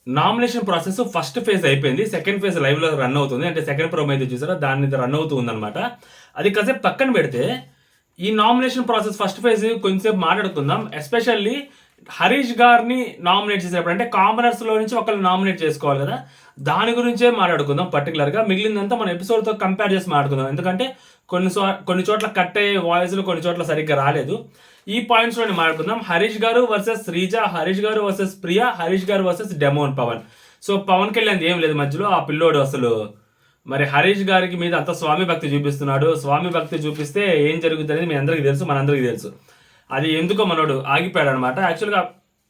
Nomination process first phase అయిపోయింది. Second phase లైవ్‌లో run అవుతుంది. అంటే సెకండ్ ప్రోమో అయితే చూసారా దాని మీద రన్ అవుతూ ఉందనమాట. అది కాసేపు పక్కన పెడితే, ఈ నామినేషన్ ప్రాసెస్ ఫస్ట్ ఫేజ్ కొంచెంసేపు మాట్లాడుకుందాం. ఎస్పెషల్లీ హరీష్ గారిని నామినేట్ చేసేటప్పుడు అంటే కామనర్స్‌లో నుంచి ఒకళ్ళని నామినేట్ చేసుకోవాలి కదా! దాని గురించే మాట్లాడుకుందాం పర్టిక్యులర్‌గా. మిగిలిందంతా మన ఎపిసోడ్‌తో కంపేర్ చేసి మాట్లాడుకుందాం. ఎందుకంటే కొన్ని చోట్ల కట్ అయ్యే వాయిస్‌లు కొన్ని చోట్ల సరిగ్గా రాలేదు. ఈ పాయింట్స్‌లోనే మాట్లాడుకుందాం. హరీష్ గారు వర్సెస్ శ్రీజ, హరీష్ గారు వర్సెస్ ప్రియ, హరీష్ గారు versus demon Pavan. So Pavan Kalyan ఏం లేదు మధ్యలో. ఆ పిల్లోడు అసలు మరి హరీష్ గారికి మీద అంత స్వామి భక్తి చూపిస్తున్నాడు. స్వామి భక్తి చూపిస్తే ఏం జరుగుతుందనేది మీ అందరికీ తెలుసు, మనందరికీ తెలుసు. అది ఎందుకో మనోడు ఆగిపోయాడు అనమాట. యాక్చువల్గా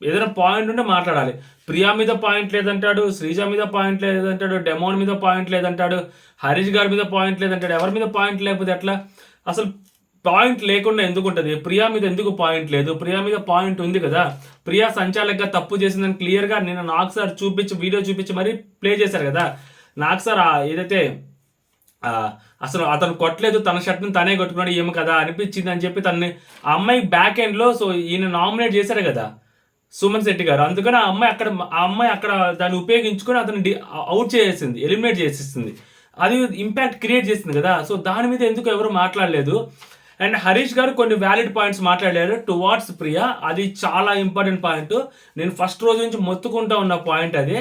ఏదైనా పాయింట్ ఉంటే మాట్లాడాలి. ప్రియా మీద పాయింట్ లేదంటాడు, శ్రీజ మీద పాయింట్ లేదంటాడు, డెమోన్ మీద పాయింట్ లేదంటాడు, హరీష్ గారి మీద పాయింట్ లేదంటాడు. ఎవరి మీద పాయింట్ లేకపోతే ఎట్లా? అసలు పాయింట్ లేకుండా ఎందుకు ఉంటుంది? ప్రియా మీద ఎందుకు పాయింట్ లేదు? ప్రియా మీద పాయింట్ ఉంది కదా. ప్రియా సంచాలకుగా తప్పు చేసిందని క్లియర్గా నేను నాకు సార్ వీడియో చూపించి మరీ ప్లే చేశారు కదా. నాకు సార్ ఏదైతే అసలు అతను కొట్టలేదు, తన షర్ట్ని తనే కొట్టుకున్నాడు ఏమో కదా అనిపించింది అని చెప్పి తనని ఆ అమ్మాయి బ్యాక్ ఎండ్లో సో ఈయన నామినేట్ చేశారు కదా సుమన్ శెట్టి గారు. అందుకని ఆ అమ్మాయి అక్కడ దాన్ని ఉపయోగించుకొని అతను అవుట్ చేసేసింది, ఎలిమినేట్ చేసేసింది. అది ఇంపాక్ట్ క్రియేట్ చేసింది కదా. సో దాని మీద ఎందుకు ఎవరు మాట్లాడలేదు. అండ్ హరీష్ గారు కొన్ని వ్యాలిడ్ పాయింట్స్ మాట్లాడారు టువార్డ్స్ ప్రియా. అది చాలా ఇంపార్టెంట్ పాయింట్. నేను ఫస్ట్ రోజు నుంచి మొత్తుకుంటా ఉన్న పాయింట్ అదే.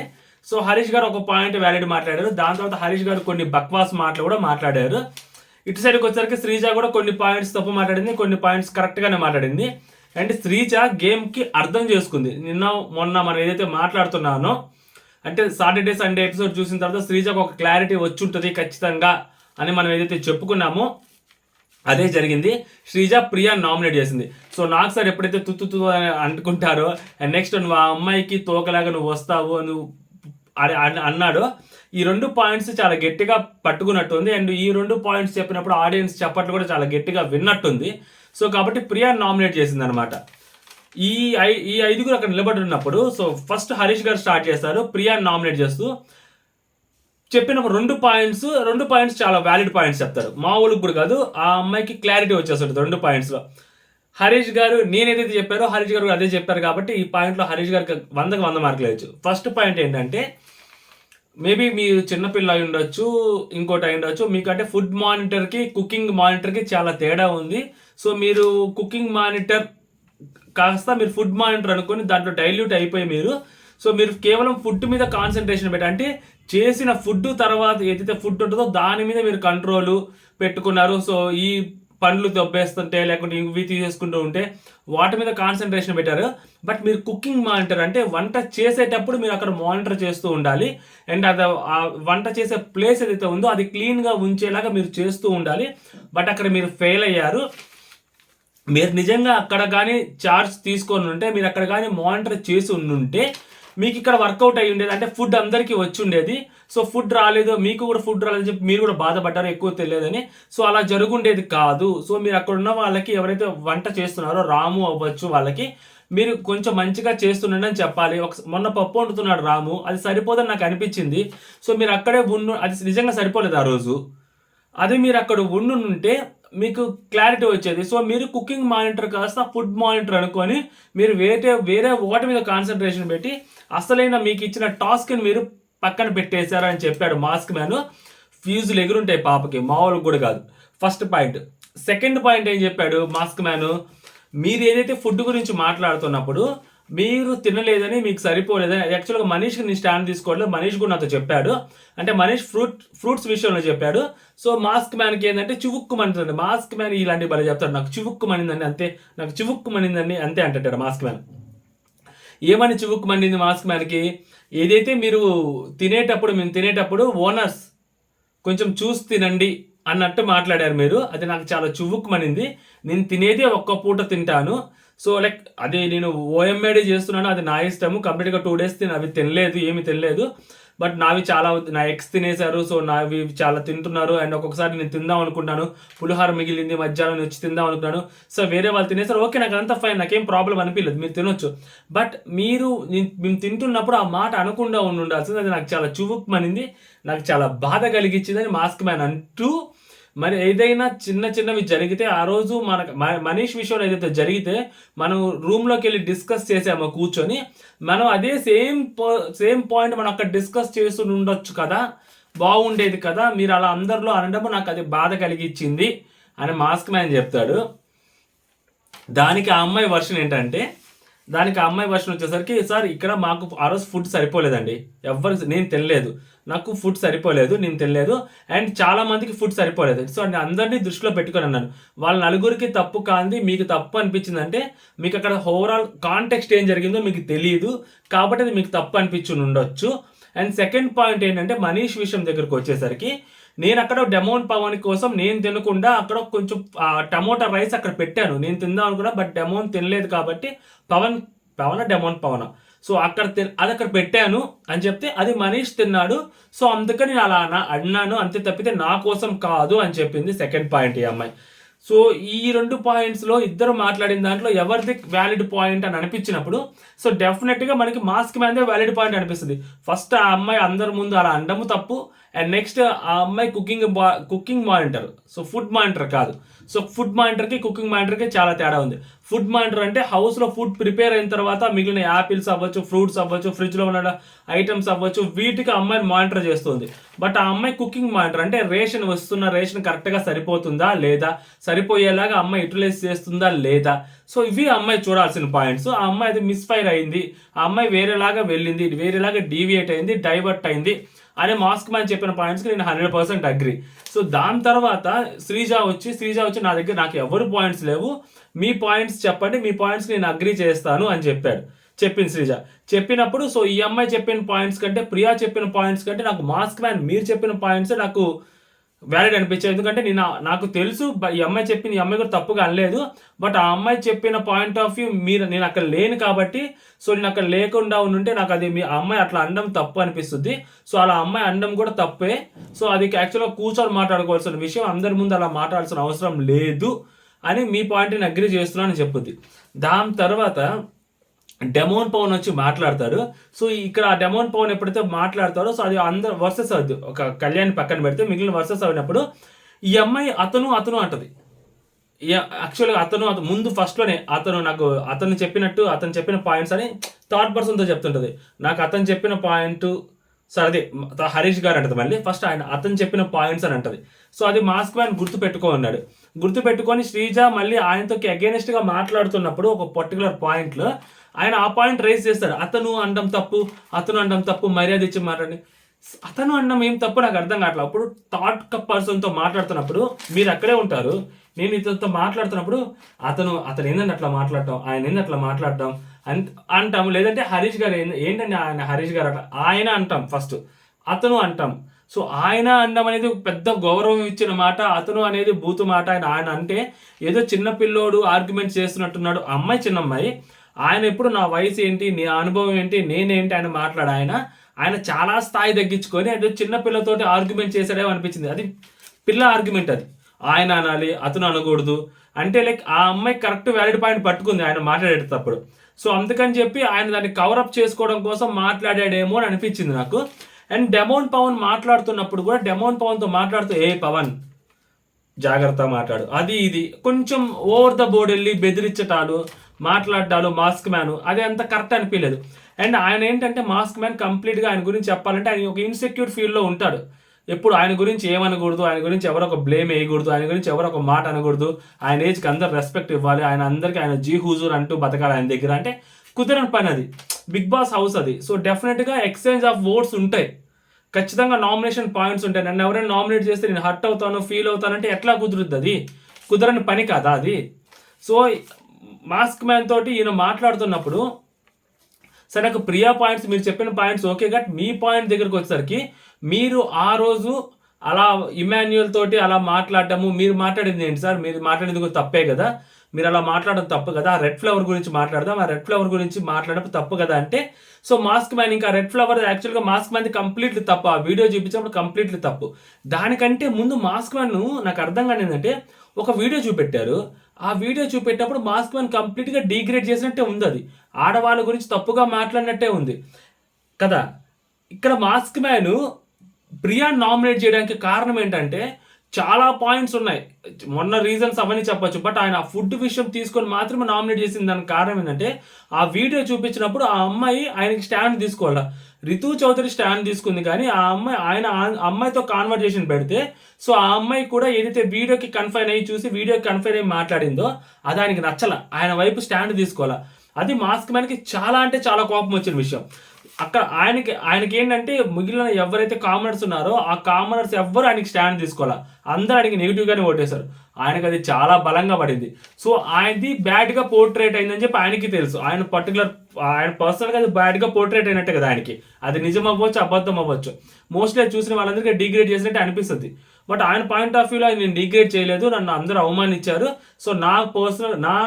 సో హరీష్ గారు ఒక పాయింట్ వ్యాలిడ్ మాట్లాడారు. దాని తర్వాత హరీష్ గారు కొన్ని బక్వాస్ మాటలు కూడా మాట్లాడారు. ఇటు సైడ్కి వచ్చేసరికి శ్రీజ కూడా కొన్ని పాయింట్స్ తప్పు మాట్లాడింది, కొన్ని పాయింట్స్ కరెక్ట్గానే మాట్లాడింది. అండ్ శ్రీజ గేమ్కి అర్థం చేసుకుంది. మొన్న మనం ఏదైతే మాట్లాడుతున్నానో అంటే సాటర్డే సండే ఎపిసోడ్ చూసిన తర్వాత శ్రీజకు ఒక క్లారిటీ వచ్చి ఉంటుంది ఖచ్చితంగా అని మనం ఏదైతే చెప్పుకున్నామో అదే జరిగింది. శ్రీజ ప్రియా నామినేట్ చేసింది. సో నాకు సార్ ఎప్పుడైతే తుత్తు అని అనుకుంటారో అండ్ నెక్స్ట్ నువ్వు ఆ అమ్మాయికి తోకలాగా నువ్వు వస్తావు నువ్వు అన్నాడో ఈ రెండు పాయింట్స్ చాలా గట్టిగా పట్టుకున్నట్టుంది. అండ్ ఈ రెండు పాయింట్స్ చెప్పినప్పుడు ఆడియన్స్ చెప్పట్లు కూడా చాలా గట్టిగా విన్నట్టుంది. సో కాబట్టి ప్రియా నామినేట్ చేసింది అనమాట. ఈ ఐదుగురు అక్కడ నిలబడి ఉన్నప్పుడు సో ఫస్ట్ హరీష్ గారు స్టార్ట్ చేస్తారు ప్రియా నామినేట్ చేస్తూ. చెప్పినప్పుడు రెండు పాయింట్స్ చాలా వ్యాలిడ్ పాయింట్స్ చెప్తారు. మా ఊళ్ళకి కూడా కాదు, ఆ అమ్మాయికి క్లారిటీ వచ్చేస్తుంది రెండు పాయింట్స్లో. హరీష్ గారు నేనేదైతే చెప్పారో హరీష్ గారు అదే చెప్పారు కాబట్టి ఈ పాయింట్లో హరీష్ గారికి 100 మార్కులు వేయచ్చు. ఫస్ట్ పాయింట్ ఏంటంటే మేబీ మీరు చిన్నపిల్ల అయి ఉండొచ్చు, ఇంకోటి అయి ఉండొచ్చు. మీకంటే ఫుడ్ మానిటర్కి కుకింగ్ మానిటర్కి చాలా తేడా ఉంది. సో మీరు కుకింగ్ మానిటర్ కాస్త మీరు ఫుడ్ మానిటర్ అనుకొని దాంట్లో డైల్యూట్ అయిపోయి మీరు కేవలం ఫుడ్ మీద కాన్సన్ట్రేషన్ పెట్టి అంటే చేసిన ఫుడ్ తర్వాత ఏదైతే ఫుడ్ ఉంటుందో దాని మీద మీరు కంట్రోల్ పెట్టుకున్నారు. సో ఈ పండ్లు దొబ్బేస్తుంటే లేకుంటే ఇవి తీసేసుకుంటూ ఉంటే వాటి మీద కాన్సన్ట్రేషన్ పెట్టారు. బట్ మీరు కుకింగ్ మానిటర్ అంటే వంట చేసేటప్పుడు మీరు అక్కడ మానిటర్ చేస్తూ ఉండాలి. అండ్ అది ఆ వంట చేసే ప్లేస్ ఏదైతే ఉందో అది క్లీన్గా ఉంచేలాగా మీరు చేస్తూ ఉండాలి. బట్ అక్కడ మీరు ఫెయిల్ అయ్యారు. మీరు నిజంగా అక్కడ కానీ చార్జ్ తీసుకొని ఉంటే మీరు అక్కడ కానీ మానిటర్ చేసి ఉండుంటే మీకు ఇక్కడ వర్కౌట్ అయ్యి ఉండేది. అంటే ఫుడ్ అందరికీ వచ్చి ఉండేది. సో ఫుడ్ రాలేదు, మీకు కూడా ఫుడ్ రాలేదని చెప్పి మీరు కూడా బాధపడ్డారు ఎక్కువ తెలియదని. సో అలా జరుగుండేది కాదు. సో మీరు అక్కడ ఉన్న వాళ్ళకి ఎవరైతే వంట చేస్తున్నారో రాము అవ్వచ్చు వాళ్ళకి మీరు కొంచెం మంచిగా చేస్తుండండి అని చెప్పాలి. మొన్న పప్పు వండుతున్నాడు రాము, అది సరిపోదని నాకు అనిపించింది. సో మీరు అక్కడే అది నిజంగా సరిపోలేదు ఆ రోజు. అది మీరు అక్కడ ఉండుంటే మీకు క్లారిటీ వచ్చేది. సో మీరు కుకింగ్ మానిటర్ కాస్త ఫుడ్ మానిటర్ అనుకొని మీరు వేరే వాటి మీద కాన్సన్ట్రేషన్ పెట్టి అసలైన మీకు ఇచ్చిన టాస్క్ని మీరు పక్కన పెట్టేశారని చెప్పాడు మాస్క్ మ్యాన్. ఫ్యూజులు ఎగురుంటాయి పాపకి, మామూలు కూడా కాదు. First point. సెకండ్ పాయింట్ ఏం చెప్పాడు మాస్క్ మ్యాన్, మీరు ఏదైతే ఫుడ్ గురించి మాట్లాడుతున్నప్పుడు మీరు తినలేదని మీకు సరిపోలేదని యాక్చువల్గా మనీష్కి నేను స్టాండ్ తీసుకోవట్లేదు, మనీష్ కూడా నాతో చెప్పాడు. అంటే మనీష్ ఫ్రూట్స్ విషయంలో చెప్పాడు. సో మాస్క్ మ్యాన్కి ఏంటంటే చివుక్కు మనిందండి. మాస్క్ మ్యాన్ ఇలాంటి భలే చెప్తాడు, నాకు చివుక్కు మనిందండి అంతే, నాకు చివుక్కు మనిందండి అంతే అంటాడు మాస్క్ మ్యాన్. ఏమని చివుక్కు మండింది మాస్క్ మ్యాన్కి? ఏదైతే మీరు మేము తినేటప్పుడు ఓనర్స్ కొంచెం చూసి తినండి అన్నట్టు మాట్లాడారు మీరు. అది నాకు చాలా చివుక్కుమనింది. నేను తినేదే ఒక్క పూట తింటాను. సో లైక్ అది నేను ఓఎంఏడి చేస్తున్నాను, అది నా ఇష్టము. కంప్లీట్గా 2 days అవి తినలేదు, ఏమి తినలేదు. బట్ నావి చాలా నా ఎక్స్ తినేశారు. సో నావి చాలా తింటున్నారు. అండ్ ఒక్కొక్కసారి నేను తిందాం అనుకుంటాను, పులిహార మిగిలింది మధ్యాహ్నం వచ్చి తిందాం అనుకున్నాను. సో వేరే వాళ్ళు తినేసారు, ఓకే నాకు అంతా ఫైన్, నాకేం ప్రాబ్లం అనిపించలేదు, మీరు తినొచ్చు. బట్ మేము తింటున్నప్పుడు ఆ మాట అనకుండా ఉండాల్సింది. అది నాకు చాలా చువుక్కుమనింది, నాకు చాలా బాధ కలిగించిందని మాస్క్ మ్యాన్ అంటూ మరి ఏదైనా చిన్న చిన్నవి జరిగితే ఆ రోజు మనీష్ విషయంలో ఏదైతే జరిగితే మనం రూమ్లోకి వెళ్ళి డిస్కస్ చేసామో కూర్చొని, మనం అదే సేమ్ పాయింట్ మనం అక్కడ డిస్కస్ చేస్తూ ఉండొచ్చు కదా, బాగుండేది కదా, మీరు అలా అందరిలో అనడము నాకు అది బాధ కలిగించింది అని మాస్క్ మ్యాన్ చెప్తాడు. దానికి ఆ అమ్మాయి వర్షన్ ఏంటంటే, వచ్చేసరికి, సార్ ఇక్కడ మాకు ఆ రోజు ఫుడ్ సరిపోలేదండి, నేను తినలేదు, నాకు ఫుడ్ సరిపోలేదు, నేను తినలేదు, అండ్ చాలా మందికి ఫుడ్ సరిపోలేదు. సో నేను అందరినీ దృష్టిలో పెట్టుకొని అన్నాను, వాళ్ళ నలుగురికి తప్పు కాంది మీకు తప్పు అనిపించిందంటే మీకు అక్కడ ఓవరాల్ కాంటెక్స్ట్ ఏం జరిగిందో మీకు తెలియదు కాబట్టి అది మీకు తప్పు అనిపించి ఉండొచ్చు. అండ్ సెకండ్ పాయింట్ ఏంటంటే, మనీష్ విషయం దగ్గరకు వచ్చేసరికి, నేను అక్కడ డెమోన్ పవన్ కోసం నేను తినకుండా అక్కడ కొంచెం టమోటా రైస్ అక్కడ పెట్టాను, నేను తిందాం అనుకున్నా, బట్ డెమోన్ తినలేదు కాబట్టి డెమోన్ పవన్ సో అది అక్కడ పెట్టాను అని చెప్తే అది మనీష్ తిన్నాడు, సో అందుకని నేను అలా అన్నాను అంతే తప్పితే నా కోసం కాదు అని చెప్పింది సెకండ్ పాయింట్ ఈ అమ్మాయి. సో ఈ 2 పాయింట్స్లో ఇద్దరు మాట్లాడిన దాంట్లో ఎవరిది వ్యాలిడ్ పాయింట్ అని అనిపించినప్పుడు, సో డెఫినెట్గా మనకి మాస్క్ మ్యాన్దే వ్యాలిడ్ పాయింట్ అనిపిస్తుంది. ఫస్ట్ ఆ అమ్మాయి అందరి ముందు అలా అండము తప్పు, అండ్ నెక్స్ట్ ఆ అమ్మాయి cooking monitor, so food monitor కాదు. సో ఫుడ్ మానిటర్కి కుకింగ్ మానిటర్కి చాలా తేడా ఉంది. ఫుడ్ మానిటర్ అంటే హౌస్లో ఫుడ్ ప్రిపేర్ అయిన తర్వాత మిగిలిన యాపిల్స్ అవ్వచ్చు, ఫ్రూట్స్ అవ్వచ్చు, ఫ్రిడ్జ్లో ఉన్న ఐటమ్స్ అవ్వచ్చు, వీటికి అమ్మాయిని మానిటర్ చేస్తుంది. బట్ ఆ అమ్మాయి కుకింగ్ మానిటర్ అంటే వస్తున్న రేషన్ కరెక్ట్గా సరిపోతుందా లేదా, సరిపోయేలాగా అమ్మాయి యూటిలైజ్ చేస్తుందా లేదా, సో ఇవి అమ్మాయి చూడాల్సిన పాయింట్స్. ఆ అమ్మాయి అది మిస్ఫైర్ అయింది, ఆ అమ్మాయి వేరేలాగా వెళ్ళింది, వేరేలాగా డీవియేట్ అయింది, డైవర్ట్ అయింది అనే మాస్క్ మ్యాన్ చెప్పిన పాయింట్స్కి నేను 100% అగ్రి. సో దాని తర్వాత శ్రీజ వచ్చి నా దగ్గర నాకు ఎవరు పాయింట్స్ లేవు, మీ పాయింట్స్ చెప్పండి, మీ పాయింట్స్ నేను అగ్రి చేస్తాను అని చెప్పింది శ్రీజ. చెప్పినప్పుడు సో ఈ అమ్మాయి చెప్పిన పాయింట్స్ కంటే, ప్రియా చెప్పిన పాయింట్స్ కంటే నాకు మాస్క్ మ్యాన్ మీరు చెప్పిన పాయింట్స్ నాకు వ్యాలిడ్ అనిపించాయి. ఎందుకంటే నాకు తెలుసు ఈ అమ్మాయి కూడా తప్పుగా అనలేదు, బట్ ఆ అమ్మాయి చెప్పిన పాయింట్ ఆఫ్ వ్యూ నేను అక్కడ లేను కాబట్టి, సో నేను అక్కడ లేకుండా ఉంటే నాకు అది ఆ అమ్మాయి అట్లా అనడం తప్పు అనిపిస్తుంది. సో అలా అమ్మాయి అనడం కూడా తప్పే. సో అది యాక్చువల్గా కూర్చొని మాట్లాడుకోవాల్సిన విషయం, అందరి ముందు అలా మాట్లాడాల్సిన అవసరం లేదు అని మీ పాయింట్ని అగ్రి చేస్తున్నానని చెప్పుద్ది. దాని తర్వాత డెమోన్ పవన్ వచ్చి మాట్లాడతాడు. సో ఇక్కడ ఆ డెమోన్ పవన్ ఎప్పుడైతే మాట్లాడతారో, సో అది అందరు వర్సెస్ అవుద్ది, ఒక కళ్యాణ్ పక్కన పెడితే మిగిలిన వర్సెస్ అయినప్పుడు ఈ అమ్మాయి అతను అంటది. యాక్చువల్గా అతను ముందు ఫస్ట్లోనే అతను చెప్పిన పాయింట్స్ అని థర్డ్ పర్సన్తో చెప్తుంటది. నాకు అతను చెప్పిన పాయింట్ అదే హరీష్ గారు అంటది. మళ్ళీ ఫస్ట్ అతను చెప్పిన పాయింట్స్ అని అంటది. సో అది మాస్క్ మ్యాన్ గుర్తుపెట్టుకొని శ్రీజ మళ్ళీ ఆయనతో అగేనెస్ట్గా మాట్లాడుతున్నప్పుడు ఒక పర్టికులర్ పాయింట్లో ఆయన ఆ పాయింట్ రైజ్ చేస్తాడు. అతను అనడం తప్పు, మర్యాద ఇచ్చి మాట్లాడి, అతను అనడం ఏం తప్పు నాకు అర్థం కావట్లేదు. అప్పుడు థర్డ్ పర్సన్తో మాట్లాడుతున్నప్పుడు మీరు అక్కడే ఉంటారు, నేను ఇతనితో మాట్లాడుతున్నప్పుడు అతను ఏంటంటే అట్లా మాట్లాడటం, ఆయన ఏంటంటే అట్లా మాట్లాడటం అంటాం. లేదంటే హరీష్ గారు ఏంటంటే హరీష్ గారు అట్లా ఆయన అంటాం, ఫస్ట్ అతను అంటాం. సో ఆయన అనడం అనేది పెద్ద గౌరవం ఇచ్చిన మాట, అతను అనేది బూతు మాట. ఆయన అంటే ఏదో చిన్న పిల్లోడు ఆర్గ్యుమెంట్ చేస్తున్నట్టున్నాడు. అమ్మాయి చిన్నమ్మాయి, ఆయన ఎప్పుడు నా వయసు ఏంటి, నీ అనుభవం ఏంటి, నేనేంటి ఆయన మాట్లాడు. ఆయన చాలా స్థాయి తగ్గించుకొని ఏదో చిన్న పిల్లతోటి ఆర్గ్యుమెంట్ చేసాడేమో అనిపించింది. అది పిల్ల ఆర్గ్యుమెంట్, అది ఆయన అనాలి, అతను అనకూడదు అంటే లైక్ ఆ అమ్మాయి కరెక్ట్ వ్యాలిడ్ పాయింట్ పట్టుకుంది ఆయన మాట్లాడేటప్పుడు. సో అందుకని చెప్పి ఆయన దాన్ని కవరప్ చేసుకోవడం కోసం మాట్లాడాడేమో అని అనిపించింది నాకు. అండ్ డెమోన్ పవన్ మాట్లాడుతున్నప్పుడు కూడా డెమోన్ పవన్తో మాట్లాడుతూ, ఏ పవన్ జాగ్రత్త మాట్లాడు, అది ఇది కొంచెం ఓవర్ ద బోర్డ్ వెళ్ళి బెదిరించటాలు మాట్లాడాలు మాస్క్ మ్యాన్, అది అంత కరెక్ట్ అనిపించలేదు. అండ్ ఆయన ఏంటంటే మాస్క్ మ్యాన్ కంప్లీట్గా ఆయన గురించి చెప్పాలంటే ఆయన ఒక ఇన్సెక్యూర్ ఫీల్డ్లో ఉంటాడు. ఎప్పుడు ఆయన గురించి ఏమనకూడదు, ఆయన గురించి ఎవరో ఒక బ్లేమ్ వేయకూడదు, ఆయన గురించి ఎవరో ఒక మాట అనకూడదు, ఆయన ఏజ్కి అందరు రెస్పెక్ట్ ఇవ్వాలి, ఆయన జీ హుజూర్ అంటూ బతకాలి ఆయన దగ్గర అంటే కుదరని పని అది. బిగ్ బాస్ హౌస్ అది. సో డెఫినెట్గా ఎక్స్చేంజ్ ఆఫ్ ఓట్స్ ఉంటాయి, ఖచ్చితంగా నామినేషన్ పాయింట్స్ ఉంటాయి. నన్ను ఎవరైనా నామినేట్ చేస్తే నేను హర్ట్ అవుతాను, ఫీల్ అవుతానంటే ఎట్లా కుదురుద్ది? అది కుదరని పని కాదా అది? సో మాస్క్ మ్యాన్ తోటి ఈయన మాట్లాడుతున్నప్పుడు, సరే నాకు ప్రియా పాయింట్స్ మీరు చెప్పిన points okay, but me point దగ్గరకు వచ్చేసరికి మీరు ఆ రోజు అలా ఇమాన్యుయల్ తోటి అలా మాట్లాడటము, మీరు మాట్లాడింది ఏంటి సార్, మీరు మాట్లాడేందుకు తప్పే కదా, మీరు అలా మాట్లాడడం తప్పు కదా, ఆ రెడ్ ఫ్లవర్ గురించి మాట్లాడదాం, ఆ రెడ్ ఫ్లవర్ గురించి మాట్లాడడం తప్పు కదా అంటే, సో మాస్క్ మ్యాన్ ఇంకా రెడ్ ఫ్లవర్ యాక్చువల్గా మాస్క్ మ్యాన్ది కంప్లీట్లీ తప్పు, ఆ వీడియో చూపించినప్పుడు కంప్లీట్లీ తప్పు. దానికంటే ముందు మాస్క్ మ్యాన్ నాకు అర్థం కాని ఏంటంటే, ఒక వీడియో చూపెట్టారు, ఆ వీడియో చూపెట్టినప్పుడు మాస్క్ మ్యాన్ కంప్లీట్గా డీగ్రేడ్ చేసినట్టే ఉంది, అది ఆడవాళ్ళ గురించి తప్పుగా మాట్లాడినట్టే ఉంది కదా. ఇక్కడ మాస్క్ మ్యాన్ ప్రియా నామినేట్ చేయడానికి కారణం ఏంటంటే, చాలా పాయింట్స్ ఉన్నాయి. మొన్న రీజన్స్ అవన్నీ చెప్పొచ్చు. బట్ ఆయన ఆ ఫుడ్ విషయం తీసుకొని మాత్రమే నామినేట్ చేసిన దానికి కారణం ఏంటంటే, ఆ వీడియో చూపించినప్పుడు ఆ అమ్మాయి ఆయనకి స్టాండ్ తీసుకోవాల. రితు చౌదరి స్టాండ్ తీసుకుంది కానీ, ఆ అమ్మాయి అమ్మాయితో కాన్వర్జేషన్ పెడితే, సో ఆ అమ్మాయి కూడా ఏదైతే వీడియోకి కన్ఫైన్ అయ్యి చూసి వీడియోకి కన్ఫైన్ అయ్యి మాట్లాడిందో అది ఆయనకి నచ్చల. ఆయన వైపు స్టాండ్ తీసుకోవాలా. అది మాస్క్ మ్యాన్కి చాలా అంటే చాలా కోపం వచ్చిన విషయం. అక్కడ ఆయనకి ఏంటంటే మిగిలిన ఎవరైతే కామనర్స్ ఉన్నారో ఆ కామనర్స్ ఎవ్వరు ఆయనకి స్టాండ్ తీసుకోవాలా. అందరూ ఆయనకి నెగిటివ్గానే ఓటేశారు. ఆయనకు అది చాలా బలంగా పడింది. సో ఆయనది బ్యాడ్గా పోర్ట్రేట్ అయిందని చెప్పి ఆయనకి తెలుసు. ఆయన పర్సనల్గా అది బ్యాడ్గా పోర్ట్రేట్ అయినట్టే కదా ఆయనకి. అది నిజం అవ్వచ్చు, అబద్ధం అవ్వచ్చు. మోస్ట్లీ చూసిన వాళ్ళందరికీ డిగ్రేడ్ చేసినట్టు అనిపిస్తుంది. బట్ ఆయన పాయింట్ ఆఫ్ వ్యూలో నేను డిగ్రేడ్ చేయలేదు, నన్ను అందరూ అవమానించారు. సో నా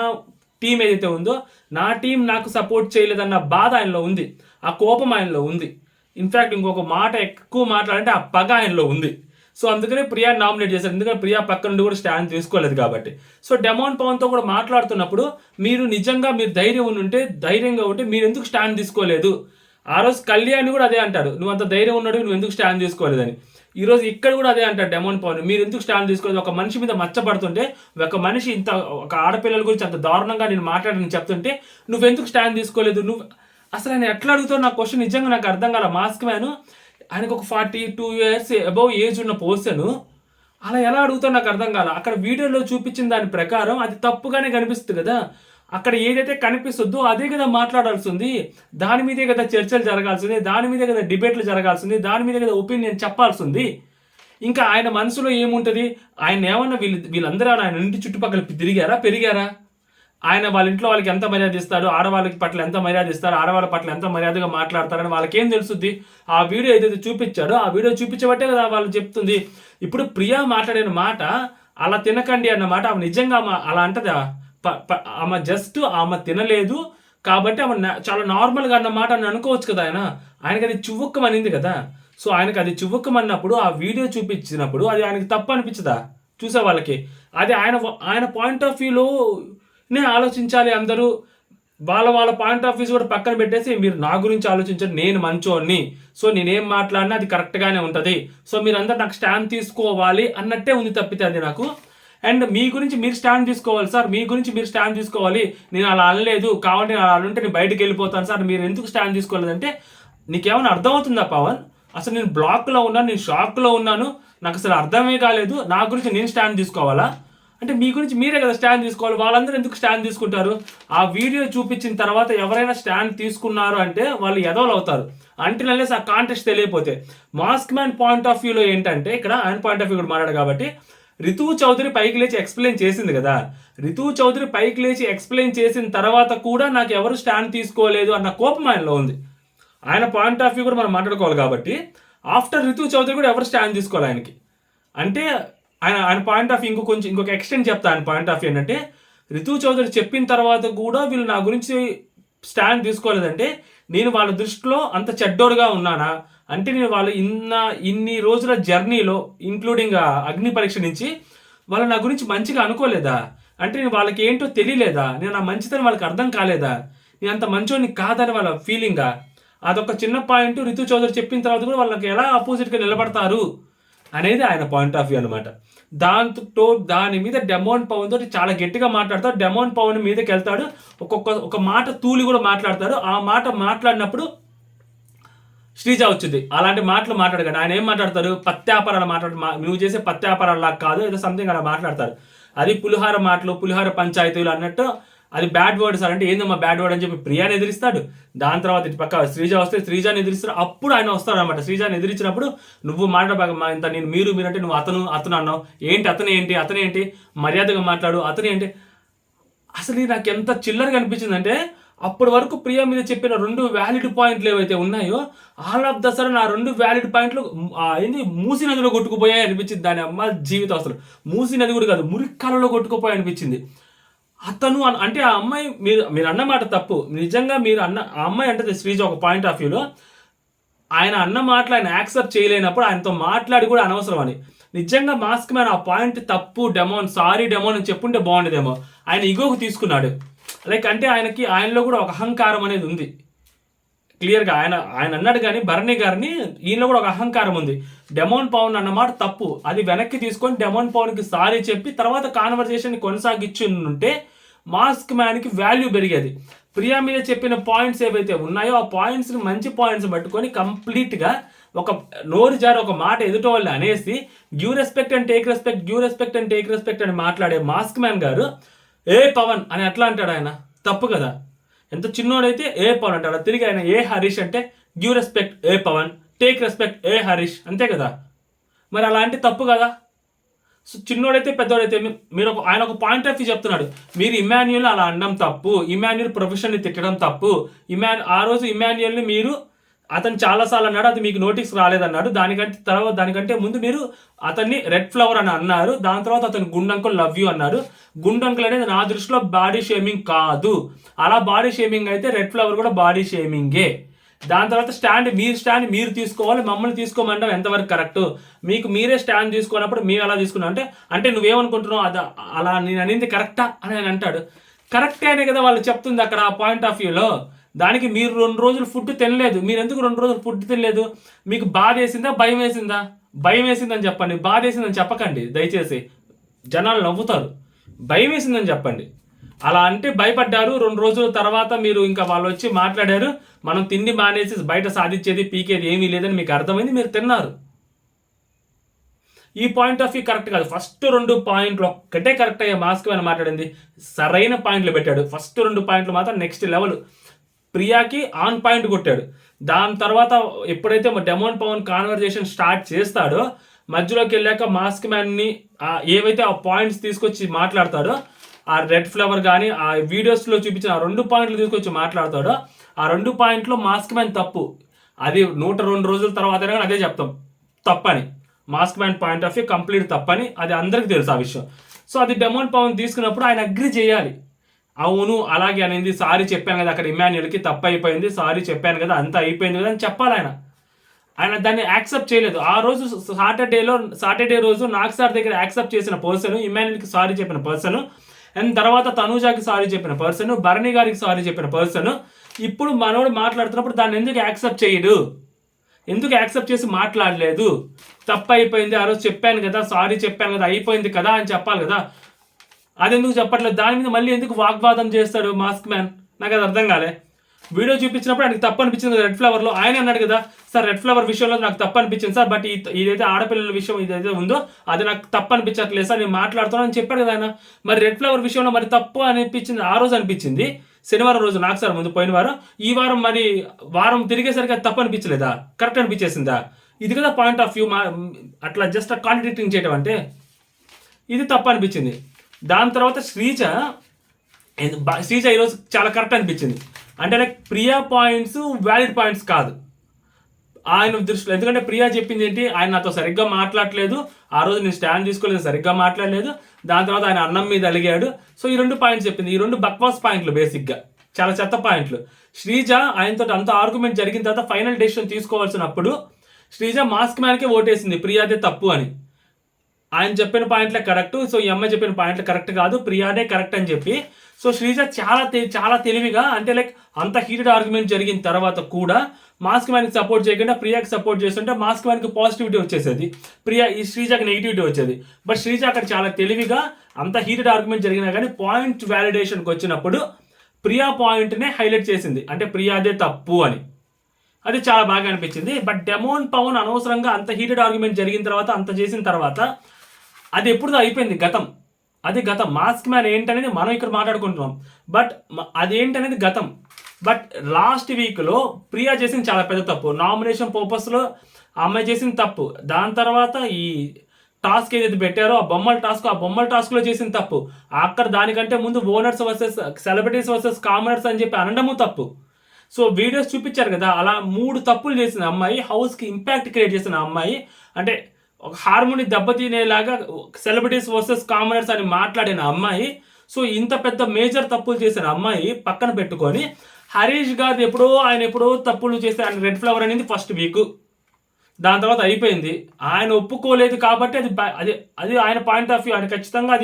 టీం ఏదైతే ఉందో నా టీం నాకు సపోర్ట్ చేయలేదన్న బాధ ఆయనలో ఉంది, ఆ కోపం ఆయనలో ఉంది. ఇన్ఫ్యాక్ట్ ఇంకొక మాట ఎక్కువ మాట్లాడంటే ఆ పగ ఆయనలో ఉంది. సో అందుకనే ప్రియా నామినేట్ చేశారు. ఎందుకంటే ప్రియా పక్క నుండి కూడా స్టాండ్ తీసుకోలేదు కాబట్టి. సో డెమాన్ పవన్తో కూడా మాట్లాడుతున్నప్పుడు మీరు ధైర్యంగా ఉంటే మీరు ఎందుకు స్టాండ్ తీసుకోలేదు? ఆ రోజు కళ్యాణ్ కూడా అదే అంటాడు, నువ్వు అంత ధైర్యం ఉన్నాడు, నువ్వు ఎందుకు స్టాండ్ తీసుకోలేదని. ఈ రోజు ఇక్కడ కూడా అదే అంటాడు డెమాన్ పవన్, మీరు ఎందుకు స్టాండ్ తీసుకోలేదు? ఒక మనిషి మీద మచ్చపడుతుంటే, ఒక మనిషి ఒక ఆడపిల్లల గురించి అంత దారుణంగా నేను మాట్లాడని చెప్తుంటే నువ్వెందుకు స్టాండ్ తీసుకోలేదు? అసలు ఆయన ఎట్లా అడుగుతావు? నా క్వశ్చన్ నిజంగా నాకు అర్థం కాల. మాస్క్ మ్యాన్ ఆయనకు ఒక 42 years అబౌవ్ ఏజ్ ఉన్న పర్సన్ అలా ఎలా అడుగుతావు నాకు అర్థం కాల. అక్కడ వీడియోలో చూపించిన దాని ప్రకారం అది తప్పుగానే కనిపిస్తుంది కదా. అక్కడ ఏదైతే కనిపిస్తుందో అదే కదా మాట్లాడాల్సింది, దాని మీదే కదా చర్చలు జరగాల్సింది, దాని మీదే కదా డిబేట్లు జరగాల్సింది, దాని మీదే కదా ఒపీనియన్ చెప్పాల్సింది. ఇంకా ఆయన మనసులో ఏముంటుంది? ఆయన ఏమన్నా వీళ్ళందరూ ఆయన ఇంటి చుట్టుపక్కల పెరిగారా? ఆయన వాళ్ళ ఇంట్లో వాళ్ళకి ఎంత మర్యాద ఇస్తాడు, ఆడవాళ్ళకి పట్ల ఎంత మర్యాద ఇస్తారు, ఆడవాళ్ళ పట్ల ఎంత మర్యాదగా మాట్లాడతారని వాళ్ళకేం తెలుస్తుంది? ఆ వీడియో ఏదైతే చూపించాడో ఆ వీడియో చూపించబట్టే కదా వాళ్ళు చెప్తుంది. ఇప్పుడు ప్రియా మాట్లాడిన మాట అలా తినకండి అన్న మాట ఆమె నిజంగా అలా అంటదా? ఆమె తినలేదు కాబట్టి ఆమె చాలా నార్మల్గా అన్న మాట అని అనుకోవచ్చు కదా. ఆయనకి అది చువ్వుక్కమనింది కదా. సో ఆయనకి అది చువ్వుక్కమన్నప్పుడు ఆ వీడియో చూపించినప్పుడు అది ఆయనకి తప్పు అనిపించదా చూసే వాళ్ళకి? అది ఆయన పాయింట్ ఆఫ్ వ్యూలోనే ఆలోచించాలి అందరూ. వాళ్ళ పాయింట్ ఆఫ్ వ్యూస్ కూడా పక్కన పెట్టేసి మీరు నా గురించి ఆలోచించండి, నేను మంచోన్ని, సో నేనేం మాట్లాడినా అది కరెక్ట్గానే ఉంటుంది, సో మీరందరూ నాకు స్టాండ్ తీసుకోవాలి అన్నట్టే ఉంది తప్పితే అది నాకు. అండ్ మీ గురించి మీరు స్టాండ్ తీసుకోవాలి సార్, మీ గురించి మీరు స్టాండ్ తీసుకోవాలి. నేను అలా అనలేదు, కాబట్టి నేను అలా ఉంటే నేను బయటకు వెళ్ళిపోతాను సార్, మీరు ఎందుకు స్టాండ్ తీసుకోలేదంటే నీకేమైనా అర్థమవుతుందా పవన్? అసలు నేను బ్లాక్లో ఉన్నాను, నేను షాక్లో ఉన్నాను, నాకు అసలు అర్థమే కాలేదు, నా గురించి నేను స్టాండ్ తీసుకోవాలా? అంటే మీ గురించి మీరే కదా స్టాండ్ తీసుకోవాలి, వాళ్ళందరూ ఎందుకు స్టాండ్ తీసుకుంటారు? ఆ వీడియో చూపించిన తర్వాత ఎవరైనా స్టాండ్ తీసుకున్నారు అంటే వాళ్ళు ఎదవలు అవుతారు, అంటే ఆ కాంటెక్స్ట్ తెలియకపోతే. మాస్క్ మ్యాన్ పాయింట్ ఆఫ్ వ్యూలో ఏంటంటే, ఇక్కడ ఆయన పాయింట్ ఆఫ్ వ్యూ కూడా మాట్లాడు కాబట్టి రితువు చౌదరి పైకి లేచి ఎక్స్ప్లెయిన్ చేసింది కదా. రితువు చౌదరి పైకి లేచి ఎక్స్ప్లెయిన్ చేసిన తర్వాత కూడా నాకు ఎవరు స్టాండ్ తీసుకోలేదు అన్న కోపం ఆయనలో ఉంది. ఆయన పాయింట్ ఆఫ్ వ్యూ కూడా మనం మాట్లాడుకోవాలి కాబట్టి ఆఫ్టర్ రితువు చౌదరి కూడా ఎవరు స్టాండ్ తీసుకోవాలి ఆయనకి అంటే ఆయన పాయింట్ ఆఫ్ వ్యూ ఇంకొక ఎక్స్టెండ్ చెప్తా. ఆయన పాయింట్ ఆఫ్ వ్యూ ఏంటంటే, రితువు చౌదరి చెప్పిన తర్వాత కూడా వీళ్ళు నా గురించి స్టాండ్ తీసుకోలేదంటే నేను వాళ్ళ దృష్టిలో అంత చెడ్డోడుగా ఉన్నానా? అంటే నేను వాళ్ళు ఇన్ని రోజుల జర్నీలో ఇంక్లూడింగ్ అగ్ని పరీక్ష నుంచి వాళ్ళు నా గురించి మంచిగా అనుకోలేదా? అంటే నేను వాళ్ళకి ఏంటో తెలియలేదా? నేను నా మంచితనం వాళ్ళకి అర్థం కాలేదా? నేను అంత మంచోని కాదని వాళ్ళ ఫీలింగా? అదొక చిన్న పాయింట్. రితు చౌదరి చెప్పిన తర్వాత కూడా వాళ్ళకి ఎలా ఆపోజిట్గా నిలబడతారు అనేది ఆయన పాయింట్ ఆఫ్ వ్యూ అనమాట. దాని మీద డెమాన్ పవన్ తోటి చాలా గట్టిగా మాట్లాడతాడు. డెమాన్ పవన్ మీదకి వెళ్తాడు, ఒక మాట తూలి కూడా మాట్లాడతాడు. ఆ మాట మాట్లాడినప్పుడు శ్రీజ వచ్చింది. అలాంటి మాటలు మాట్లాడకండి. ఆయన ఏం మాట్లాడతారు? పత్యాపారాలు నువ్వు చేసే పత్యాపారాల్లాగా కాదు, ఏదో సంథింగ్ అలా మాట్లాడతారు. అది పులిహార మాటలు, పులిహార పంచాయతీలు అన్నట్టు. అది బ్యాడ్ వర్డ్ సార్ అంటే ఏందమ్మా బ్యాడ్ వర్డ్ అని చెప్పి ప్రియాని ఎదిరిస్తాడు. దాని తర్వాత ఇటు పక్క శ్రీజ వస్తే శ్రీజాని ఎదిరిస్తాడు. అప్పుడు ఆయన వస్తాడు అనమాట. శ్రీజాని ఎదిరించినప్పుడు నువ్వు ఇంత నేను మీరు అంటే నువ్వు అతను అన్నావు ఏంటి, అతనేంటి మర్యాదగా మాట్లాడు, అతనేంటి. అసలు నాకు ఎంత చిల్లరగా అనిపించిందంటే, అప్పటి వరకు ప్రియా మీద చెప్పిన 2 వ్యాలిడ్ పాయింట్లు ఏవైతే ఉన్నాయో ఆల్ ఆఫ్ ద సడన్ ఆ 2 వ్యాలిడ్ పాయింట్లు మూసీ నదిలో కొట్టుకుపోయాయి అనిపించింది. దాని అమ్మ జీవితం అసలు మూసీ నది కూడా కాదు, మురికాలలో కొట్టుకుపోయి అనిపించింది. అతను అంటే ఆ అమ్మాయి మీరు అన్నమాట తప్పు. నిజంగా ఆ అమ్మాయి అంటే శ్రీజ ఒక పాయింట్ ఆఫ్ వ్యూలో ఆయన అన్న మాటలు ఆయన యాక్సెప్ట్ చేయలేనప్పుడు ఆయనతో మాట్లాడి కూడా అనవసరం అని. నిజంగా మాస్క్ మ్యాన్ ఆ పాయింట్ తప్పు, సారీ డెమోన్ అని చెప్పుంటే బాగుండేదేమో. ఆయన ఇగోకు తీసుకున్నాడు. లైక్ అంటే ఆయనలో కూడా ఒక అహంకారం అనేది ఉంది. క్లియర్గా ఆయన అన్నాడు. కానీ భరణి గారిని ఈయనలో కూడా ఒక అహంకారం ఉంది. డెమోన్ పవన్ అన్నమాట తప్పు, అది వెనక్కి తీసుకొని డెమోన్ పవన్కి సారీ చెప్పి తర్వాత కాన్వర్జేషన్ కొనసాగించి ఉంటే మాస్క్ మ్యాన్కి వాల్యూ పెరిగేది. ప్రియా మీద చెప్పిన పాయింట్స్ ఏవైతే ఉన్నాయో ఆ పాయింట్స్ని మంచి పాయింట్స్ పట్టుకొని కంప్లీట్గా ఒక నోరు జారి ఒక మాట ఎదుటి వాళ్ళు అనేసి give respect and take respect, give respect and take respect అని మాట్లాడే మాస్క్ మ్యాన్ గారు ఏ పవన్ అని ఎట్లా అంటాడు? ఆయన తప్పు కదా. ఎంత చిన్నోడైతే ఏ పవన్ అంటాడు, తిరిగి ఆయన ఏ హరీష్ అంటే గివ్ రెస్పెక్ట్ ఏ పవన్, టేక్ రెస్పెక్ట్ ఏ హరీష్, అంతే కదా. మరి అలాంటి తప్పు కదా. సో చిన్నోడైతే పెద్దోడైతే మీరు ఆయన ఒక పాయింట్ ఆఫ్ వ్యూ చెప్తున్నాడు. మీరు ఇమాన్యుల్ అలా అనడం తప్పు, ఇమాన్యుల్ ప్రొఫెషన్ని తిట్టడం తప్పు. ఆ రోజు ఇమాన్యుల్ని మీరు అతను చాలాసార్లు అన్నాడు, అది మీకు నోటీస్ రాలేదన్నాడు. దానికంటే ముందు మీరు అతన్ని రెడ్ ఫ్లవర్ అని అన్నారు. దాని తర్వాత అతను గుండంకుల్ లవ్ యూ అన్నారు. గుండంకుల్ అనేది నా దృష్టిలో బాడీ షేమింగ్ కాదు. అలా బాడీ షేమింగ్ అయితే రెడ్ ఫ్లవర్ కూడా బాడీ షేమింగే. దాని తర్వాత స్టాండ్ మీరు తీసుకోవాలి, మమ్మల్ని తీసుకోమంటాం ఎంతవరకు కరెక్ట్? మీకు మీరే స్టాండ్ తీసుకున్నప్పుడు మేము అలా తీసుకున్నాం అంటే నువ్వేమనుకుంటున్నావు, అలా నేను అనేది కరెక్టా అని ఆయన అంటాడు. కరెక్టే అనే కదా వాళ్ళు చెప్తుంది అక్కడ ఆ పాయింట్ ఆఫ్ వ్యూలో. దానికి మీరు 2 రోజులు ఫుడ్ తినలేదు. మీరు ఎందుకు 2 రోజులు ఫుడ్ తినలేదు? మీకు బాధ వేసిందా, భయం వేసిందా? భయం వేసిందని చెప్పండి, బాధ వేసిందని చెప్పకండి దయచేసి, జనాలు నవ్వుతారు. భయం వేసిందని చెప్పండి. అలా అంటే భయపడ్డారు. 2 రోజుల తర్వాత మీరు ఇంకా వాళ్ళు వచ్చి మాట్లాడారు, మనం తిండి మానేసి బయట సాధించేది పీకేది ఏమీ లేదని మీకు అర్థమైంది, మీరు తిన్నారు. ఈ పాయింట్ ఆఫ్ వ్యూ కరెక్ట్ కాదు. ఫస్ట్ 2 పాయింట్లు ఒక్కటే కరెక్ట్ అయ్యే మాస్క్ అని మాట్లాడింది, సరైన పాయింట్లు పెట్టాడు. ఫస్ట్ 2 పాయింట్లు మాత్రం నెక్స్ట్ లెవెల్. ప్రియాకి ఆన్ పాయింట్ కొట్టాడు. దాని తర్వాత ఎప్పుడైతే డెమోన్ పవన్ కాన్వర్జేషన్ స్టార్ట్ చేస్తాడో మధ్యలోకి వెళ్ళాక మాస్క్ మ్యాన్ని ఏవైతే ఆ పాయింట్స్ తీసుకొచ్చి మాట్లాడతాడో, ఆ రెడ్ ఫ్లవర్ కానీ ఆ వీడియోస్లో చూపించిన ఆ 2 పాయింట్లు తీసుకొచ్చి మాట్లాడతాడో ఆ 2 పాయింట్లో మాస్క్ మ్యాన్ తప్పు. అది 102 రోజుల తర్వాత కానీ అదే చెప్తాం తప్పని. Mask man point of view complete తప్పని, అది అందరికీ తెలుసు ఆ విషయం. సో అది డెమోన్ పవన్ తీసుకున్నప్పుడు ఆయన అగ్రి చేయాలి. అవును అలాగే అనేది, సారీ చెప్పాను కదా అక్కడ ఇమాన్యుల్కి తప్పు అయిపోయింది, సారీ చెప్పాను కదా అంతా అయిపోయింది కదా అని చెప్పాలి. ఆయన దాన్ని యాక్సెప్ట్ చేయలేదు. ఆ రోజు సాటర్డే రోజు నాగ్ సార్ దగ్గర యాక్సెప్ట్ చేసిన పర్సన్, ఇమాన్యుల్కి సారీ చెప్పిన పర్సన్, అండ్ తర్వాత తనూజాకి సారీ చెప్పిన పర్సన్, భరణి గారికి సారీ చెప్పిన పర్సన్, ఇప్పుడు మనోడు మాట్లాడుతున్నప్పుడు దాన్ని ఎందుకు యాక్సెప్ట్ చేయడు? ఎందుకు యాక్సెప్ట్ చేసి మాట్లాడలేదు? తప్పు అయిపోయింది, ఆ రోజు చెప్పాను కదా, సారీ చెప్పాను కదా, అయిపోయింది కదా అని చెప్పాలి కదా. అది ఎందుకు చెప్పట్లేదు? దాని మీద మళ్ళీ ఎందుకు వాగ్వాదం చేస్తాడు మాస్క్ మ్యాన్? నాకు అది అర్థం కాలే. వీడియో చూపించినప్పుడు ఆయనకి తప్పు అనిపించింది కదా రెడ్ ఫ్లవర్లో. ఆయన అన్నాడు కదా, సార్ రెడ్ ఫ్లవర్ విషయంలో నాకు తప్పు అనిపించింది సార్, బట్ ఇదైతే ఆడపిల్లల విషయం ఇదైతే ఉందో అది నాకు తప్పు అనిపించట్లేదు సార్, నేను మాట్లాడుతున్నాను అని చెప్పాడు కదా ఆయన. మరి రెడ్ ఫ్లవర్ విషయంలో మరి తప్పు అనిపించింది ఆ రోజు అనిపించింది, శనివారం రోజు నాకు సార్ ముందు పోయిన వారం. ఈ వారం మరి వారం తిరిగేసరికి అది తప్పు అనిపించలేదా? కరెక్ట్ అనిపించేసిందా? ఇది కదా పాయింట్ ఆఫ్ వ్యూ. అట్లా జస్ట్ కాంట్రడిక్టింగ్ చేయడం అంటే ఇది తప్పు అనిపించింది. దాని తర్వాత శ్రీజ ఈరోజు చాలా కరెక్ట్ అనిపించింది. అంటే like Priya points valid points కాదు ఆయన దృష్టిలో. ఎందుకంటే ప్రియా చెప్పింది ఏంటి, ఆయన నాతో సరిగ్గా మాట్లాడలేదు, ఆ రోజు నేను స్టాండ్ తీసుకోలేదు, సరిగ్గా మాట్లాడలేదు. దాని తర్వాత ఆయన అన్నం మీద అలిగాడు. సో ఈ 2 పాయింట్స్ చెప్పింది. ఈ 2 బక్వాస్ పాయింట్లు, బేసిక్గా చాలా చెత్త పాయింట్లు. శ్రీజ ఆయనతో అంత ఆర్గ్యుమెంట్ జరిగిన తర్వాత ఫైనల్ డెసిషన్ తీసుకోవాల్సినప్పుడు శ్రీజ మాస్క్ మ్యాన్కే ఓటేసింది ప్రియాదే తప్పు అని. ఆయన చెప్పిన పాయింట్లే కరెక్ట్, సో ఈ అమ్మాయి చెప్పిన పాయింట్లు కరెక్ట్ కాదు, ప్రియానే కరెక్ట్ అని చెప్పి. సో శ్రీజ చాలా తెలివిగా, అంటే లైక్ అంత హీటెడ్ ఆర్గ్యుమెంట్ జరిగిన తర్వాత కూడా మాస్క్ మ్యాన్కి సపోర్ట్ చేయకుండా ప్రియాకి సపోర్ట్ చేస్తుంటే మాస్క్ మ్యాన్కి పాజిటివిటీ వచ్చేసేది, ఈ శ్రీజకి నెగిటివిటీ వచ్చేది. బట్ శ్రీజ అక్కడ చాలా తెలివిగా అంత హీటెడ్ ఆర్గ్యుమెంట్ జరిగినా కానీ పాయింట్ వ్యాలిడేషన్కి వచ్చినప్పుడు ప్రియా పాయింట్నే హైలైట్ చేసింది, అంటే ప్రియాదే తప్పు అని. అది చాలా బాగా అనిపించింది. బట్ డెమోన్ పవన్ అనవసరంగా అంత హీటెడ్ ఆర్గ్యుమెంట్ జరిగిన తర్వాత అంత చేసిన తర్వాత అది ఎప్పుడుదో అయిపోయింది, గతం. అది గతం. మాస్క్ మ్యాన్ ఏంటనేది మనం ఇక్కడ మాట్లాడుకుంటున్నాం, బట్ అదేంటనేది గతం. బట్ లాస్ట్ వీక్లో ప్రియా చేసిన చాలా పెద్ద తప్పు. నామినేషన్ పర్పస్లో ఆ అమ్మాయి చేసిన తప్పు. దాని తర్వాత ఈ టాస్క్ ఏదైతే పెట్టారో ఆ బొమ్మల టాస్క్లో చేసిన తప్పు. అక్కడ దానికంటే ముందు owners versus celebrities versus commoners అని చెప్పి అనడము తప్పు. సో వీడియోస్ చూపించారు కదా, అలా 3 తప్పులు చేసిన అమ్మాయి, హౌస్కి ఇంపాక్ట్ క్రియేట్ చేసిన అమ్మాయి, అంటే ఒక హార్మోని దెబ్బతినేలాగా సెలబ్రిటీస్ వర్సెస్ కామనర్స్ అని మాట్లాడిన అమ్మాయి. సో ఇంత పెద్ద మేజర్ తప్పులు చేసిన అమ్మాయి పక్కన పెట్టుకొని హరీష్ గారు ఆయన ఎప్పుడో తప్పులు చేస్తే ఆయన రెడ్ ఫ్లవర్ అనేది ఫస్ట్ వీక్, దాని తర్వాత అయిపోయింది. ఆయన ఒప్పుకోలేదు కాబట్టి అది ఆయన పాయింట్ ఆఫ్ వ్యూ, ఆయన ఖచ్చితంగా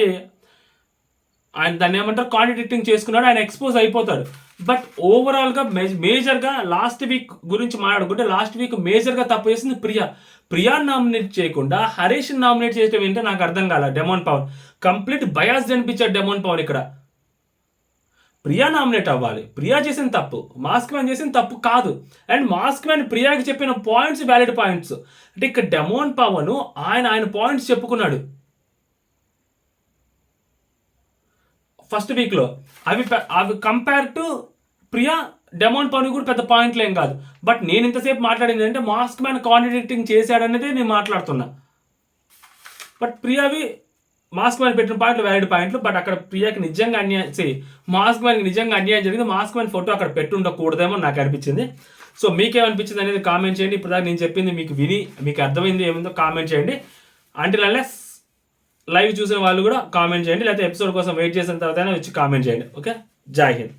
ఆయన దాన్ని ఏమంటారు కాంట్రడిక్టింగ్ చేసుకున్నాడు, ఆయన ఎక్స్పోజ్ అయిపోతాడు. బట్ ఓవరాల్గా మేజర్గా లాస్ట్ వీక్ గురించి మాట్లాడుకుంటే లాస్ట్ వీక్ మేజర్గా తప్పు చేసింది ప్రియా నామినేట్ చేయకుండా హరీష్ నామినేట్ చేయడం ఏంటో నాకు అర్థం కాల. డెమోన్ పవన్ కంప్లీట్ బయాస్ అనిపించాడు డెమోన్ పవన్ ఇక్కడ. ప్రియా నామినేట్ అవ్వాలి, ప్రియా చేసిన తప్పు, మాస్క్ మ్యాన్ చేసిన తప్పు కాదు. అండ్ మాస్క్ మ్యాన్ ప్రియాకి చెప్పిన పాయింట్స్ వ్యాలిడ్ పాయింట్స్. అంటే ఇక్కడ డెమోన్ పవన్ ఆయన పాయింట్స్ చెప్పుకున్నాడు ఫస్ట్ వీక్లో. అవి compare to Priya, demon Pavan కూడా పెద్ద పాయింట్లు ఏం కాదు. బట్ నేను ఇంతసేపు మాట్లాడింది అంటే మాస్క్ మ్యాన్ కాంట్రడిక్టింగ్ చేశాడనేది నేను మాట్లాడుతున్నా. బట్ ప్రియావి మాస్క్ మ్యాన్ పెట్టిన పాయింట్లు వ్యాలిడ్ పాయింట్లు. బట్ అక్కడ ప్రియాకి నిజంగా మాస్క్ మ్యాన్కి నిజంగా అన్యాయం జరిగింది. మాస్క్ మ్యాన్ ఫోటో అక్కడ పెట్టి ఉండకూడదేమో నాకు అనిపించింది. సో మీకేమనిపించింది అనేది కామెంట్ చేయండి. ఇప్పుడు దాకా నేను చెప్పింది మీకు అర్థమైంది ఏముందో కామెంట్ చేయండి. అంటిల్ అన్లెస్ లైవ్ చూసిన వాళ్ళు కూడా కామెంట్ చేయండి, లేకపోతే ఎపిసోడ్ కోసం వెయిట్ చేసిన తర్వాత వచ్చి కామెంట్ చేయండి. ఓకే, జై హింద్.